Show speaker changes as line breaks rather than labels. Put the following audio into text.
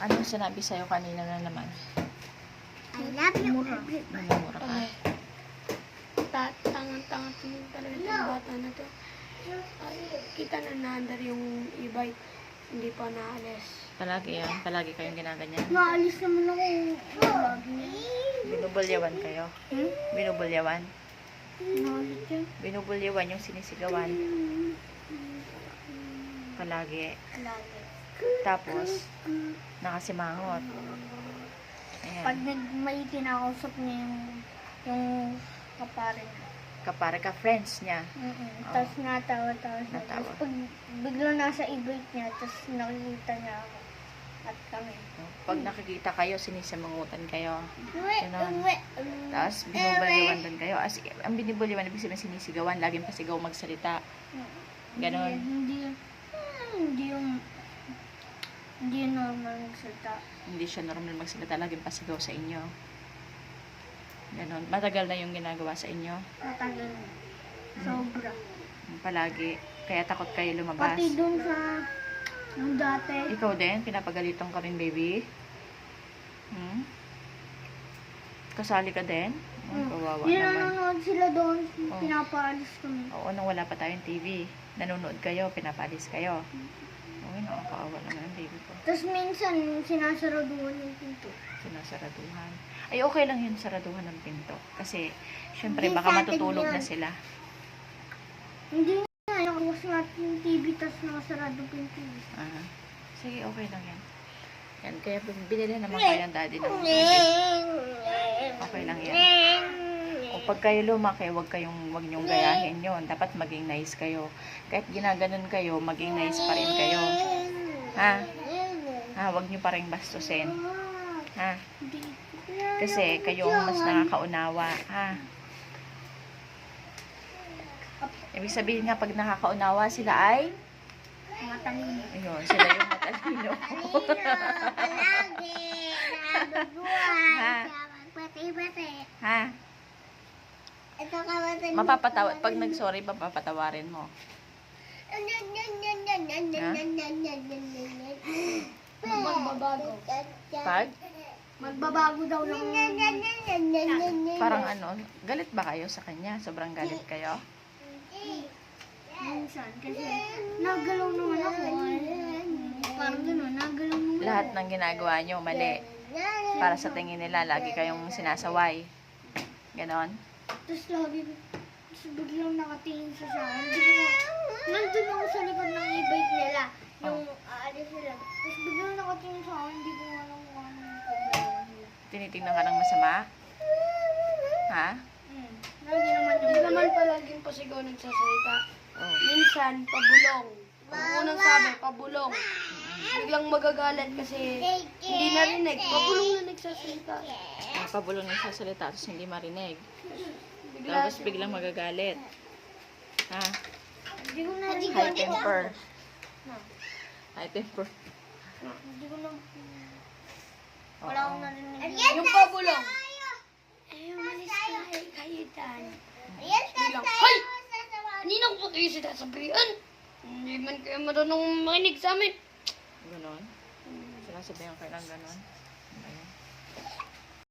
Anong sinabi sa'yo kanina na naman?
I love you.
Nangamura ka?
Tangan-tangan talaga itong bata na to. Ay, kita na naandar yung e-bike. Hindi pa naalis.
Palagi yan. Palagi kayong ginaganyan.
Naalis naman ako. Lagi niya.
Binubulyawan kayo. Binubulyawan.
Naalis yan.
Binubulyawan yung sinisigawan. Palagi.
Lagi.
Tapos, nakasimangot.
Pag
Ayan.
may kinakausap niya yung kapare niya.
Kapare ka, friends niya.
Tapos natawa-tawa siya.
Natawa.
Tapos pag biglang nasa e-bike niya, tapos nakikita niya ako at kami.
Pag nakikita kayo, sinisimangutan kayo.
Uwi,
Ganon.
uwi.
Tapos, binubulyawan din kayo. Ang binubulyawan, ibig sabihin sinisigawan. Laging pasigaw magsalita. Ganon.
Hindi yung normal magsalita.
Hindi siya normal magsalita. Laging pasigaw sa inyo. Ganon. Matagal na yung ginagawa sa inyo.
Matagal na. Sobra.
Palagi. Kaya takot kayo lumabas.
Pati dun sa yung dati.
Ikaw din, pinapagalitan ka rin, baby. Kasali ka din? Kawawa
Yung
naman.
nanonood sila doon,
Oh.
pinapaalis kami.
Oo, nung wala pa tayong TV. Nanonood kayo, pinapalis kayo. Oo, nakakaawa naman ang baby ko.
Tapos minsan, sinasaraduhan yung pinto.
Sinasaraduhan. Ay, okay lang yun, saraduhan ng pinto. Kasi, syempre,
Hindi
baka
sa atin
matutulog
yun.
na sila.
Hindi nga, nakawas natin yung TV, tapos nakasarado pinto.
Ah, sige, okay lang yan. Yan, kaya binili naman kayo ng daddy ng TV. Okay lang yan. O pag kayo lumaki, wag niyong gayahin yon. Dapat maging nice kayo. Kahit ginaganon kayo, maging nice pa rin kayo. Ha? Ha, wag niyo pa rin bastusin. Ha? Kasi kayo ang mas nakakaunawa. Ha? Ibig sabihin nga, pag nakakaunawa sila ay,
Matalino.
ayun, sila yung matalino.
Palagi, naduduan,
Ha?
magpati-pati.
Ha?
Ito ka matalino.
Mapapatawa, pag nag-sorry, mapapatawarin mo.
Magbabago.
Pag?
Magbabago daw ng...
Parang ano, galit ba kayo sa kanya? Sobrang galit kayo?
Minsan, kasi nagalaw naman ako. Parang gano'n, nagalaw naman
Lahat ng ginagawa nyo, mali. Para sa tingin nila, lagi kayong sinasaway. Ganon?
Tapos lagi, tapos biglang nakatingin siya sa akin. Nandun ako sa likod ng e-bike nila. Yung aalis sila. Tapos biglang nakatingin sa akin, hindi ko alam kung anong problema nila.
Tinitingnan ka ng masama? Ha?
Lagi naman
Hindi
yung
naman palaging pasigaw nagsasalita.
Oh.
Minsan, pabulong. Ang unang sabi, pabulong. Biglang magagalit kasi hindi narinig. Pabulong na nagsasalita.
Pabulong na sa salita, tapos hindi marinig.
Bigla
Tapos biglang magagalit. Ha?
Hindi ko na
High temper. High temper.
Hindi ko na...
Oo.
Wala akong narinig.
yung pabulong. Eh, umalis ka, kayo tan. Biglang, hay! Kanina ko pa kayo sinasabihan. Hindi man kayo marunong makinig sa amin.
Ganon? Sinasabihan kayo ng ganon?